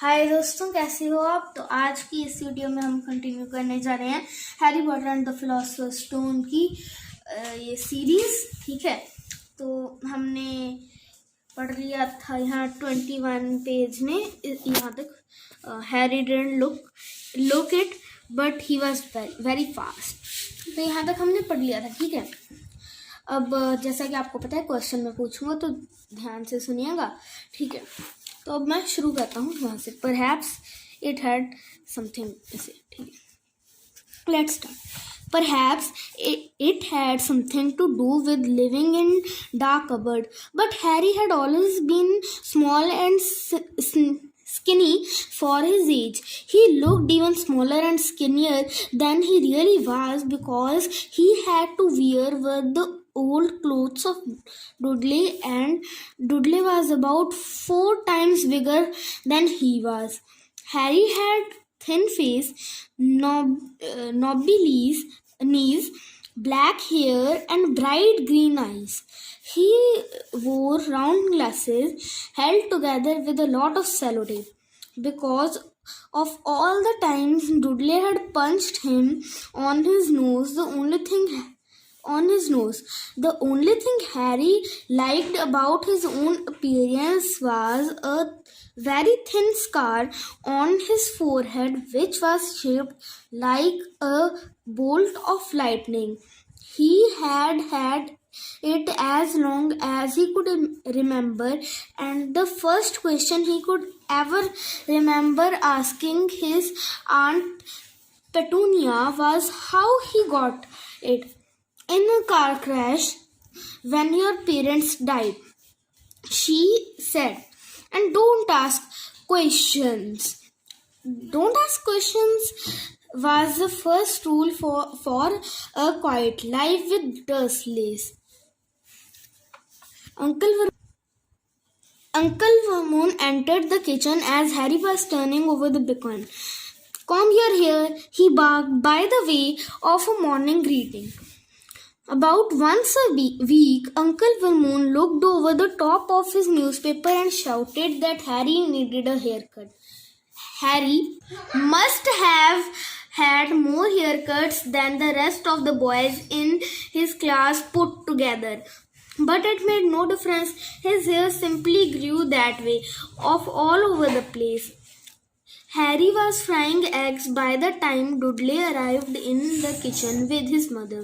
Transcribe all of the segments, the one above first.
हाय दोस्तों, कैसे हो आप। तो आज की इस वीडियो में हम कंटिन्यू करने जा रहे हैं Harry Potter and the philosopher stone की ये सीरीज। ठीक है, तो हमने पढ़ लिया था यहाँ 21 पेज में यहाँ तक। Harry didn't look it but he was very fast. तो यहाँ तक हमने पढ़ लिया था। ठीक है, अब जैसा कि आपको पता है क्वेश्चन मैं पूछूंगा तो ध्यान से सुनिएगा। ठीक है, तो अब मैं शुरू करता हूँ वहाँ से। परहैप्स इट हैड समथिंग ऐसे। ठीक है, let's start. Perhaps it had something to do with living in dark cupboard. But Harry had always been small and skinny for his age. He looked even smaller and skinnier than he really was because he had to wear the old clothes of Dudley, and Dudley was about 4 times bigger than he was. Harry had thin face, knobby knees, black hair, and bright green eyes. He wore round glasses held together with a lot of sellotape. Because of all the times Dudley had punched him on his nose, the only thing Harry liked about his own appearance was a very thin scar on his forehead, which was shaped like a bolt of lightning. He had it as long as he could remember, and the first question he could ever remember asking his Aunt Petunia was how he got it. In a car crash when your parents died, she said. And don't ask questions. Don't ask questions was the first rule for a quiet life with Dursleys. Uncle Vernon entered the kitchen as Harry was turning over the bacon. Come here, he barked by the way of a morning greeting. About once a week, Uncle Vernon looked over the top of his newspaper and shouted that Harry needed a haircut. Harry must have had more haircuts than the rest of the boys in his class put together. But it made no difference. His hair simply grew that way, off all over the place. Harry was frying eggs by the time Dudley arrived in the kitchen with his mother.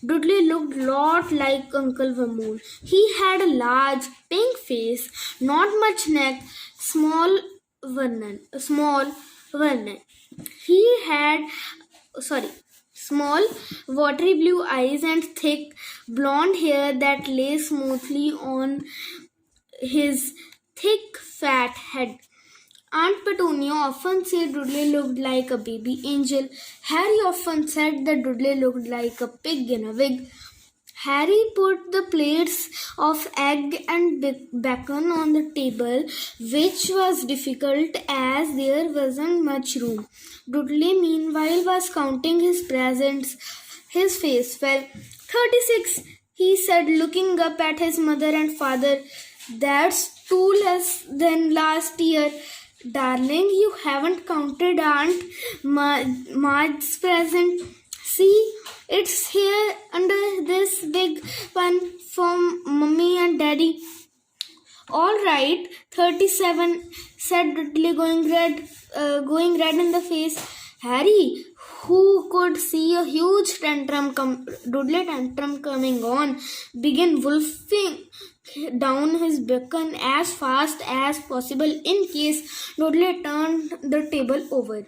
Dudley looked a lot like Uncle Vernon. He had a large, pink face, not much neck, small Vernon. He had, small, watery blue eyes and thick, blonde hair that lay smoothly on his thick, fat head. Aunt Petunia often said Dudley looked like a baby angel. Harry often said that Dudley looked like a pig in a wig. Harry put the plates of egg and bacon on the table, which was difficult as there wasn't much room. Dudley, meanwhile, was counting his presents. His face fell. 36, he said, looking up at his mother and father. That's 2 less than last year. Darling, you haven't counted Aunt Marge's present. See, it's here under this big one from Mummy and Daddy. All right, 37, said Dudley, going red in the face. Harry, who could see a huge Dudley tantrum coming on, began wolfing down his bacon as fast as possible in case Dudley turned the table over.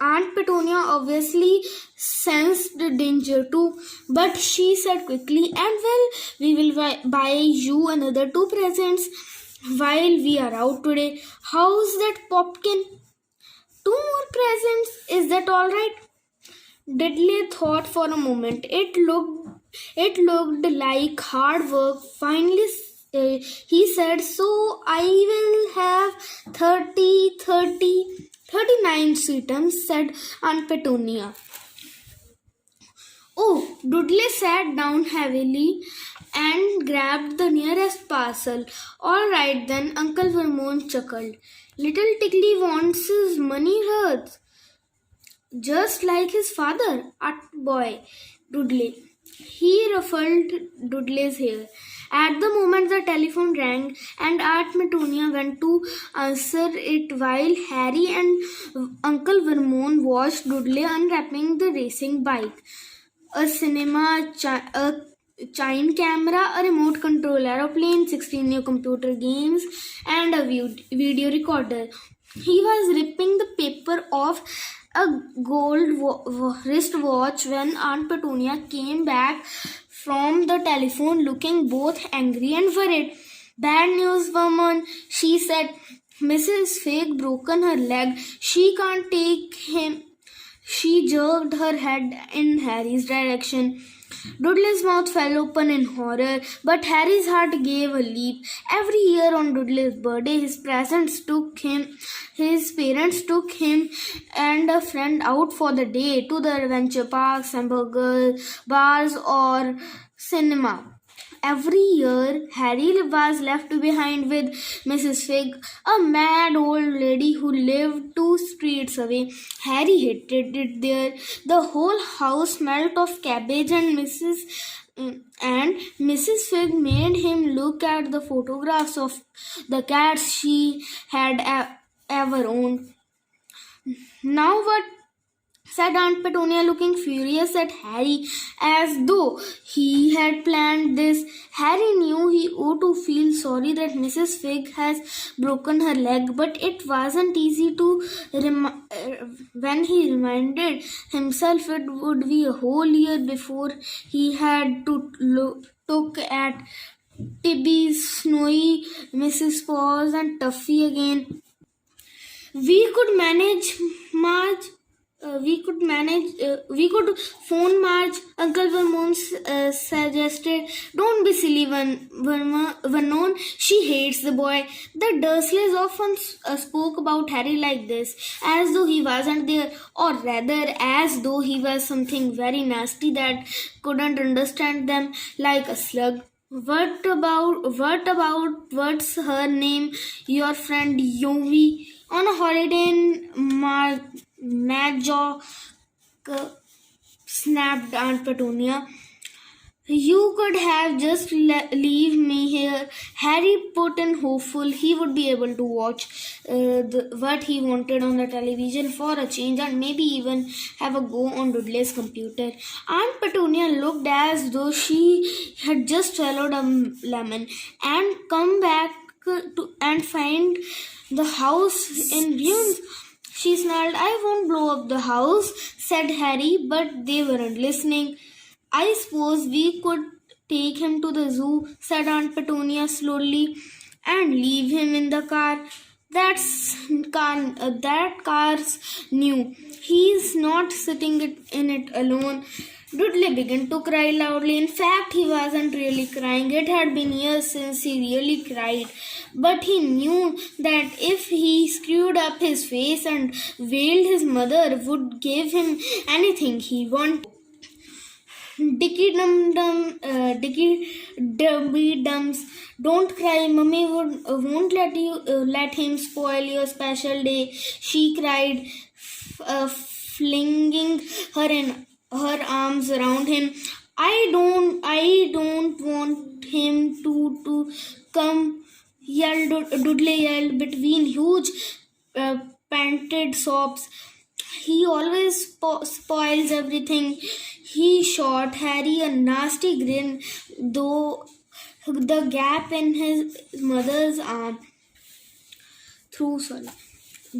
Aunt Petunia obviously sensed the danger too, but she said quickly, and well, we will buy you another 2 presents while we are out today. How's that, Popkin? 2 more presents, is that all right? Dudley thought for a moment. It looked like hard work. Finally, he said, so I will have 39 sweetums, said Aunt Petunia. Oh, Dudley sat down heavily and grabbed the nearest parcel. All right then, Uncle Vermont chuckled. Little Tickly wants his money worth, just like his father, boy, Dudley. He ruffled Dudley's hair. At the moment the telephone rang and Aunt Petunia went to answer it while Harry and Uncle Vermont watched Dudley unwrapping the racing bike. A cinema, a chime camera, a remote control aeroplane, 16 new computer games, and a video recorder. He was ripping the paper off a gold wristwatch when Aunt Petunia came back from the telephone looking both angry and worried. Bad news, woman, she said. Mrs. Fig broken her leg. She can't take him. She jerked her head in Harry's direction. Dudley's mouth fell open in horror, but Harry's heart gave a leap. Every year on Dudley's birthday, his parents took him and a friend out for the day to the adventure parks, hamburger bars, or cinema. Every year, Harry was left behind with Mrs. Fig, a mad old lady who lived 2 streets away. Harry hated it there. The whole house smelt of cabbage, and Mrs. Fig made him look at the photographs of the cats she had ever owned. Now what? Said Aunt Petunia, looking furious at Harry, as though he had planned this. Harry knew he ought to feel sorry that Mrs. Fig has broken her leg, but it wasn't easy to when he reminded himself it would be a whole year before he had to look at Tibby's snowy Mrs. Paws and Tuffy again. We could manage, Marge. We could phone Marge, Uncle Vermont suggested. Don't be silly, Vernon. She hates the boy. The Dursleys often spoke about Harry like this, as though he wasn't there, or rather, as though he was something very nasty that couldn't understand them, like a slug. What's her name? Your friend Yovi on a holiday in Major, snapped Aunt Petunia. You could have just leave me here. Harry put in, hopeful he would be able to watch what he wanted on the television for a change, and maybe even have a go on Dudley's computer. Aunt Petunia looked as though she had just swallowed a lemon and come back and find the house in ruins. She snarled. I won't blow up the house, said Harry, but they weren't listening. I suppose we could take him to the zoo, said Aunt Petunia slowly, and leave him in the car. That car's new. He's not sitting in it alone. Dudley began to cry loudly. In fact, he wasn't really crying. It had been years since he really cried. But he knew that if he screwed up his face and wailed, his mother would give him anything he wanted. Dicky Dubby Dums, don't cry. Mummy won't let him spoil your special day. She cried, flinging her arms around him. I don't want him to come. Dudley yelled between huge panted sobs. He always spoils everything. He shot Harry a nasty grin, though the gap in his mother's arm.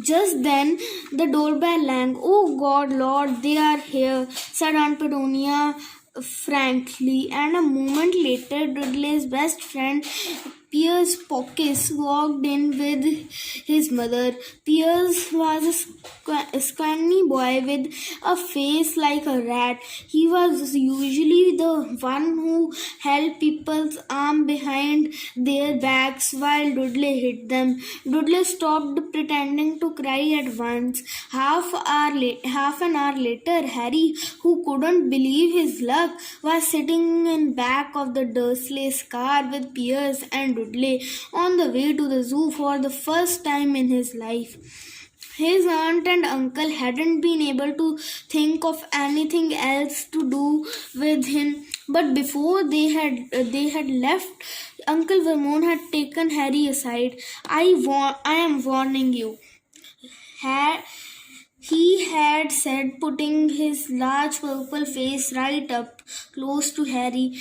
Just then, the doorbell rang. Oh God, Lord, they are here, said Aunt Petunia frankly, and a moment later, Dudley's best friend, Piers Pockets walked in with his mother. Piers was a scrawny boy with a face like a rat. He was usually the one who held people's arm behind their backs while Dudley hit them. Dudley stopped pretending to cry at once. Half an hour later, Harry, who couldn't believe his luck, was sitting in back of the Dursleys' car with Piers and Dudley on the way to the zoo for the first time in his life. His aunt and uncle hadn't been able to think of anything else to do with him, but before they had left, Uncle Vermont had taken Harry aside. I am warning you. He had said, putting his large purple face right up close to Harry.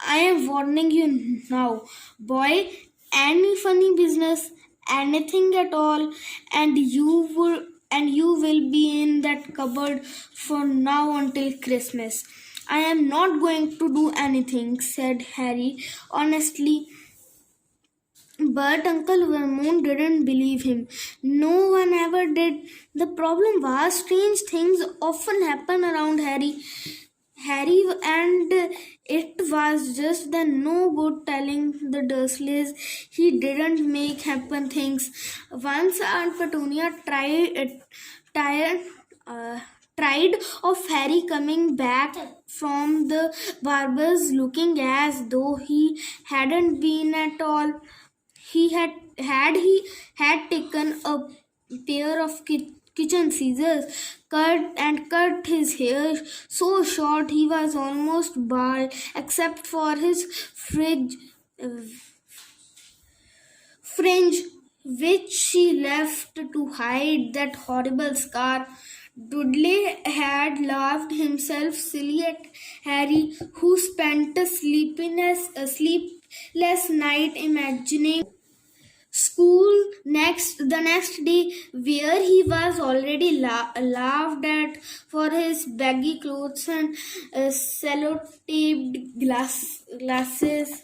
I am warning you now, boy. Any funny business, anything at all, and you will be in that cupboard for now until Christmas. I am not going to do anything, said Harry honestly. But Uncle Vermont didn't believe him. No one ever did. The problem was strange things often happen around Harry, and it was just the no good telling the Dursleys he didn't make happen things. Once Aunt Petunia tried of Harry coming back from the barber's looking as though he hadn't been at all. He had taken a pair of kitchen scissors, cut his hair so short he was almost bald, except for his fringe, which she left to hide that horrible scar. Dudley had laughed himself silly at Harry, who spent a sleepless night imagining school the next day, where he was already laughed at for his baggy clothes and sellotaped glasses.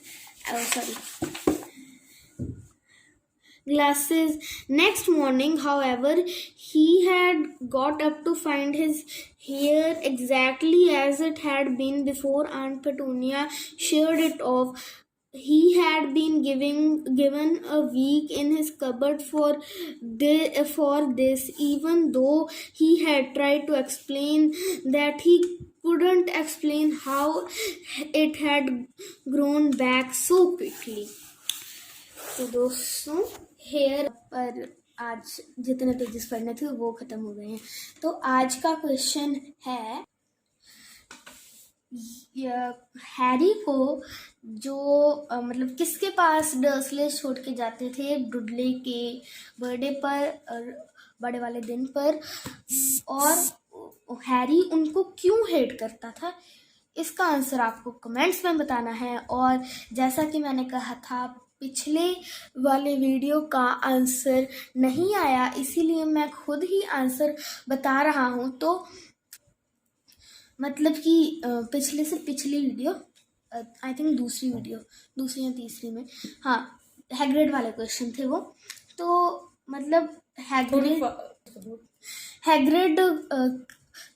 Next morning, however, he had got up to find his hair exactly as it had been before Aunt Petunia sheared it off. He had been given a week in his cupboard for this, even though he had tried to explain that he couldn't explain how it had grown back so quickly. तो दोस्तों hair पर आज जितने pages पढ़ने थे वो खत्म हो गए हैं. तो आज का क्वेश्चन है, हैरी को जो मतलब किसके पास डर्सले छोड़ के जाते थे डुडले के बर्थडे पर, बड़े वाले दिन पर, और हैरी उनको क्यों हेट करता था, इसका आंसर आपको कमेंट्स में बताना है. और जैसा कि मैंने कहा था, पिछले वाले वीडियो का आंसर नहीं आया, इसीलिए मैं खुद ही आंसर बता रहा हूँ. तो मतलब कि पिछले से पिछली वीडियो, आई थिंक दूसरी या तीसरी में, हाँ, हैग्रिड वाले क्वेश्चन थे वो. तो मतलब हैग्रिड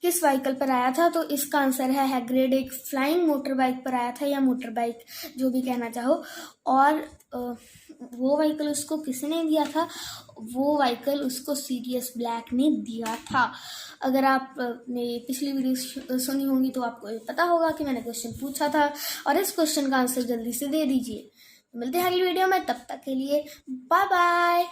किस व्हीकल पर आया था, तो इसका आंसर है हैग्रिड एक फ्लाइंग मोटर बाइक पर आया था, या मोटर बाइक जो भी कहना चाहो. और वो व्हीकल उसको किसने दिया था, वो व्हीकल उसको सीरियस ब्लैक ने दिया था. अगर आपने पिछली वीडियो सुनी होंगी तो आपको पता होगा कि मैंने क्वेश्चन पूछा था, और इस क्वेश्चन का आंसर जल्दी से दे दीजिए. मिलते हैं अगली वीडियो में, तब तक के लिए बाय बाय.